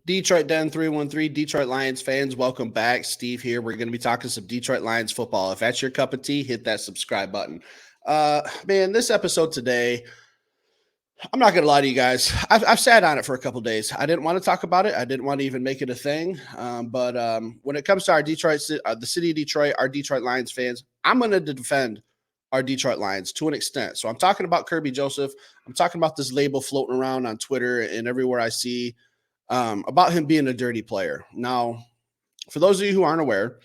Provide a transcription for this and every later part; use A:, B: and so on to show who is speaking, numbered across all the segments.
A: Detroit Den 313, Detroit Lions fans, welcome back. Steve here. We're going to be talking some Detroit Lions football. If that's your cup of tea, hit that subscribe button. Man, this episode today, I'm not going to lie to you guys. I've sat on it for a couple days. I didn't want to talk about it. I didn't want to even make it a thing. But when it comes to our Detroit, the city of Detroit, our Detroit Lions fans, I'm going to defend our Detroit Lions to an extent. So I'm talking about Kirby Joseph. I'm talking about this label floating around on Twitter and everywhere I see about him being a dirty player. Now, for those of you who aren't aware,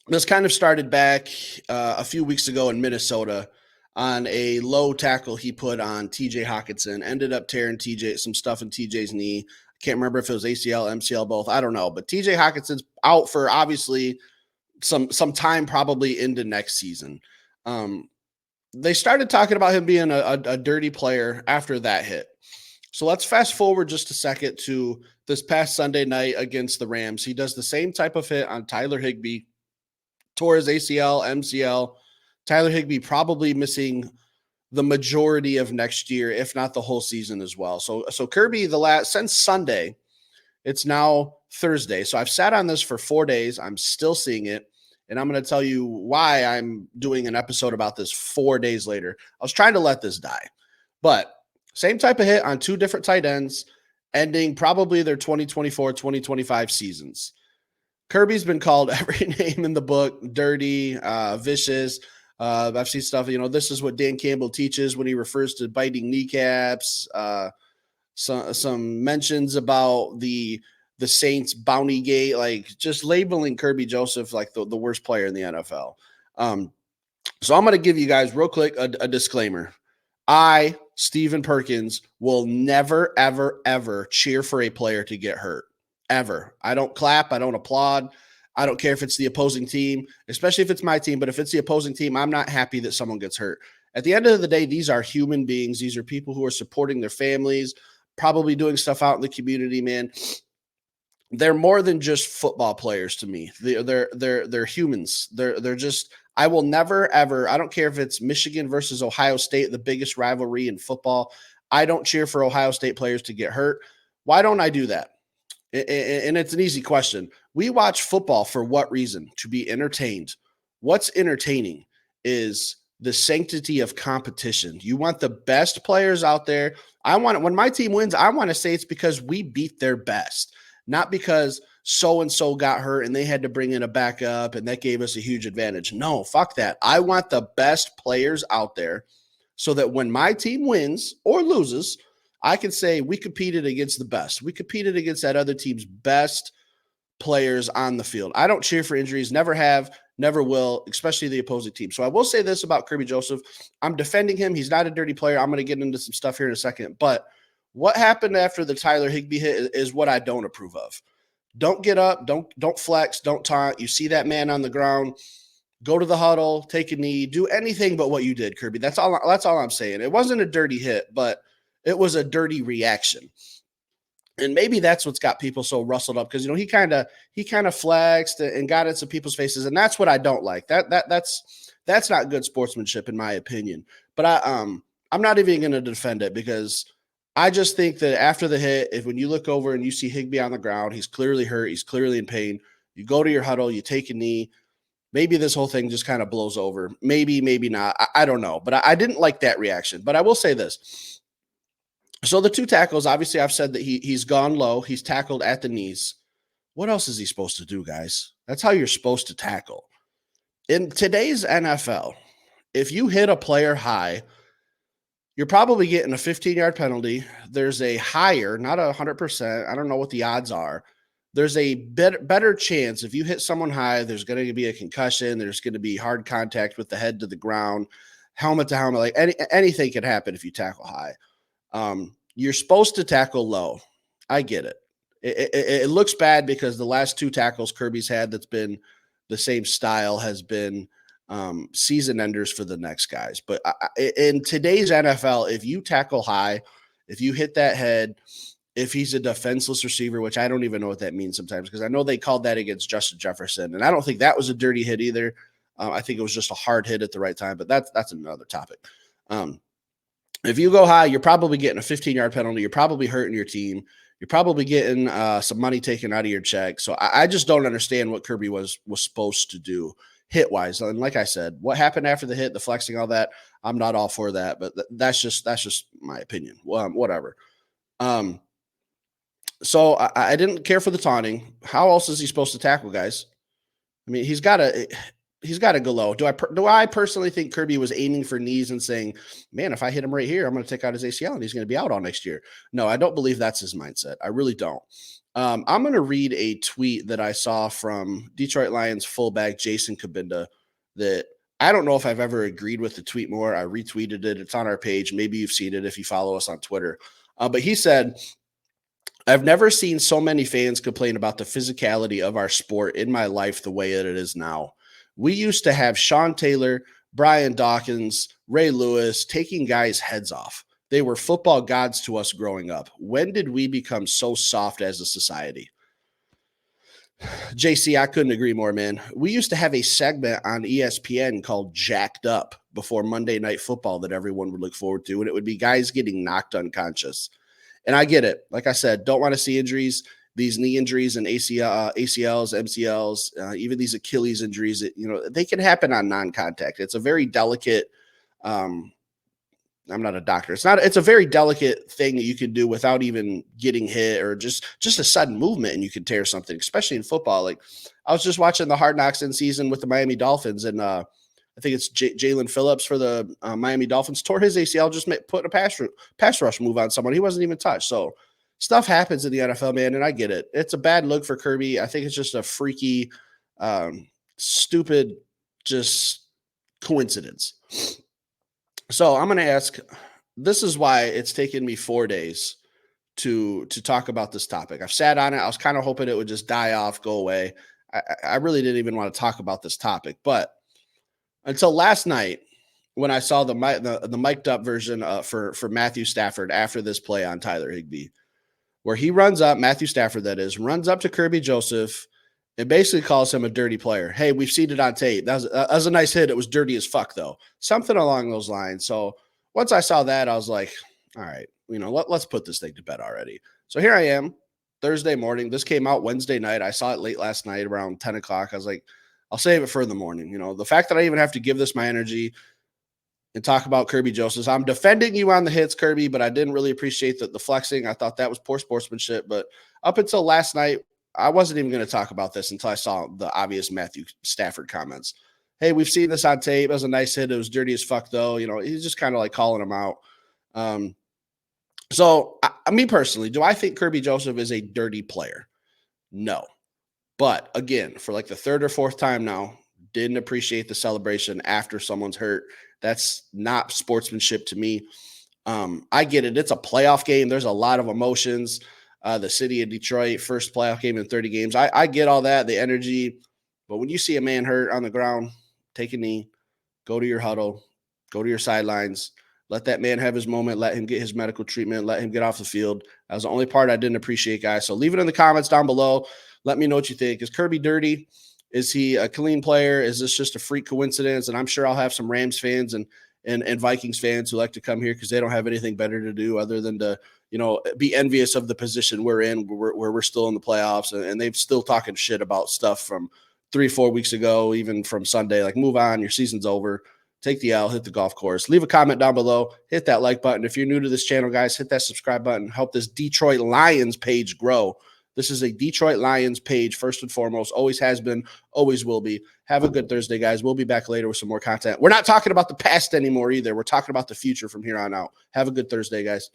A: this kind of started back a few weeks ago in Minnesota on a low tackle he put on TJ Hockenson. Ended up tearing some stuff in TJ's knee. I can't remember if it was ACL, MCL, both. I don't know. But TJ Hockenson's out for obviously some time probably into next season. They started talking about him being a dirty player after that hit. So let's fast forward just a second to this past Sunday night against the Rams. He does the same type of hit on Tyler Higbee, tore his ACL, MCL. Tyler Higbee probably missing the majority of next year, if not the whole season as well. So Kirby, since Sunday, it's now Thursday. So I've sat on this for 4 days. I'm still seeing it. And I'm going to tell you why I'm doing an episode about this 4 days later. I was trying to let this die. But same type of hit on two different tight ends, ending probably their 2024-2025 seasons. Kirby's been called every name in the book: dirty, vicious. I've seen stuff, this is what Dan Campbell teaches when he refers to biting kneecaps. Some mentions about the Saints bounty gate, like just labeling Kirby Joseph like the worst player in the NFL. So I'm going to give you guys real quick a disclaimer. I, Stephen Perkins, will never, ever, ever cheer for a player to get hurt. Ever. I don't clap. I don't applaud. I don't care if it's the opposing team, especially if it's my team. But if it's the opposing team, I'm not happy that someone gets hurt. At the end of the day, these are human beings. These are people who are supporting their families, probably doing stuff out in the community, man. They're more than just football players to me. They're humans. They're just, I will never, ever, I don't care if it's Michigan versus Ohio State, the biggest rivalry in football. I don't cheer for Ohio State players to get hurt. Why don't I do that? And it's an easy question. We watch football for what reason? To be entertained. What's entertaining is the sanctity of competition. You want the best players out there. When my team wins, I want to say it's because we beat their best, not because so-and-so got hurt and they had to bring in a backup and that gave us a huge advantage. No, fuck that. I want the best players out there so that when my team wins or loses, I can say we competed against the best. We competed against that other team's best players on the field. I don't cheer for injuries, never have, never will, especially the opposing team. So I will say this about Kirby Joseph. I'm defending him. He's not a dirty player. I'm going to get into some stuff here in a second. But what happened after the Tyler Higbee hit is what I don't approve of. Don't get up. Don't flex. Don't taunt. You see that man on the ground, go to the huddle, take a knee, do anything but what you did, Kirby. That's all I'm saying. It wasn't a dirty hit, but it was a dirty reaction. And maybe that's what's got people so rustled up because, he kind of flexed and got into people's faces. And that's what I don't like. That's not good sportsmanship in my opinion. But I'm not even going to defend it because I just think that after the hit, when you look over and you see Higbee on the ground, he's clearly hurt. He's clearly in pain. You go to your huddle, you take a knee. Maybe this whole thing just kind of blows over. Maybe not. I don't know. But I didn't like that reaction. But I will say this. So the two tackles, obviously I've said that he's gone low. He's tackled at the knees. What else is he supposed to do, guys? That's how you're supposed to tackle. In today's NFL, if you hit a player high, you're probably getting a 15-yard penalty. There's a higher, not 100%. I don't know what the odds are. There's a better chance if you hit someone high, there's going to be a concussion. There's going to be hard contact with the head to the ground, helmet to helmet. Like anything can happen if you tackle high. You're supposed to tackle low. I get it. It looks bad because the last two tackles Kirby's had that's been the same style has been season enders for the next guys. But in today's NFL, if you tackle high, if you hit that head, if he's a defenseless receiver, which I don't even know what that means sometimes because I know they called that against Justin Jefferson, and I don't think that was a dirty hit either. I think it was just a hard hit at the right time, but that's another topic. If you go high, you're probably getting a 15-yard penalty. You're probably hurting your team. You're probably getting some money taken out of your check. So I just don't understand what Kirby was supposed to do hit wise. And like I said, what happened after the hit, the flexing, all that, I'm not all for that. But that's just my opinion. Whatever. So I didn't care for the taunting. How else is he supposed to tackle, guys? I mean, he's got to go low. Do I personally think Kirby was aiming for knees and saying, "Man, if I hit him right here, I'm going to take out his ACL and he's going to be out all next year"? No, I don't believe that's his mindset. I really don't. I'm going to read a tweet that I saw from Detroit Lions fullback Jason Kabinda that I don't know if I've ever agreed with the tweet more. I retweeted it. It's on our page. Maybe you've seen it if you follow us on Twitter. But he said, I've never seen so many fans complain about the physicality of our sport in my life the way that it is now. We used to have Sean Taylor, Brian Dawkins, Ray Lewis taking guys' heads off. They were football gods to us growing up. When did we become so soft as a society? JC, I couldn't agree more, man. We used to have a segment on ESPN called Jacked Up before Monday Night Football that everyone would look forward to, and it would be guys getting knocked unconscious. And I get it. Like I said, don't want to see injuries, these knee injuries and ACLs, MCLs, even these Achilles injuries, they can happen on non-contact. It's a very delicate, I'm not a doctor. It's a very delicate thing that you can do without even getting hit or just a sudden movement and you can tear something, especially in football. Like I was just watching the Hard Knocks in season with the Miami Dolphins and, I think it's Jalen Phillips for the Miami Dolphins tore his ACL, just put a pass rush move on someone. He wasn't even touched. So stuff happens in the NFL, man, and I get it. It's a bad look for Kirby. I think it's just a freaky, stupid, just coincidence. So I'm going to ask, this is why it's taken me 4 days to talk about this topic. I've sat on it. I was kind of hoping it would just die off, go away. I really didn't even want to talk about this topic, but until last night, when I saw the mic'd up version for Matthew Stafford after this play on Tyler Higbee, where he runs up, Matthew Stafford that is, runs up to Kerby Joseph and basically calls him a dirty player. Hey, we've seen it on tape. That was a nice hit. It was dirty as fuck, though. Something along those lines. So once I saw that, I was like, all right, let's put this thing to bed already. So here I am, Thursday morning. This came out Wednesday night. I saw it late last night around 10 o'clock. I was like, I'll save it for the morning. The fact that I even have to give this my energy and talk about Kerby Joseph. I'm defending you on the hits, Kirby, but I didn't really appreciate the flexing. I thought that was poor sportsmanship. But up until last night, I wasn't even going to talk about this until I saw the obvious Matthew Stafford comments. Hey, we've seen this on tape. It was a nice hit. It was dirty as fuck, though. He's just kind of like calling him out. So, me personally, do I think Kerby Joseph is a dirty player? No. But again, for like the third or fourth time now, didn't appreciate the celebration after someone's hurt. That's not sportsmanship to me. I get it. It's a playoff game. There's a lot of emotions. The city of Detroit, first playoff game in 30 games. I get all that, the energy. But when you see a man hurt on the ground, take a knee, go to your huddle, go to your sidelines, let that man have his moment, let him get his medical treatment, let him get off the field. That was the only part I didn't appreciate, guys. So leave it in the comments down below. Let me know what you think. Is Kirby dirty? Is he a clean player? Is this just a freak coincidence? And I'm sure I'll have some Rams fans and Vikings fans who like to come here because they don't have anything better to do other than to, be envious of the position we're in, where we're still in the playoffs, and they've still talking shit about stuff from 3-4 weeks ago, even from Sunday. Like, move on. Your season's over. Take the L, hit the golf course. Leave a comment down below. Hit that like button. If you're new to this channel, guys, hit that subscribe button. Help this Detroit Lions page grow. This is a Detroit Lions page, first and foremost. Always has been, always will be. Have a good Thursday, guys. We'll be back later with some more content. We're not talking about the past anymore either. We're talking about the future from here on out. Have a good Thursday, guys.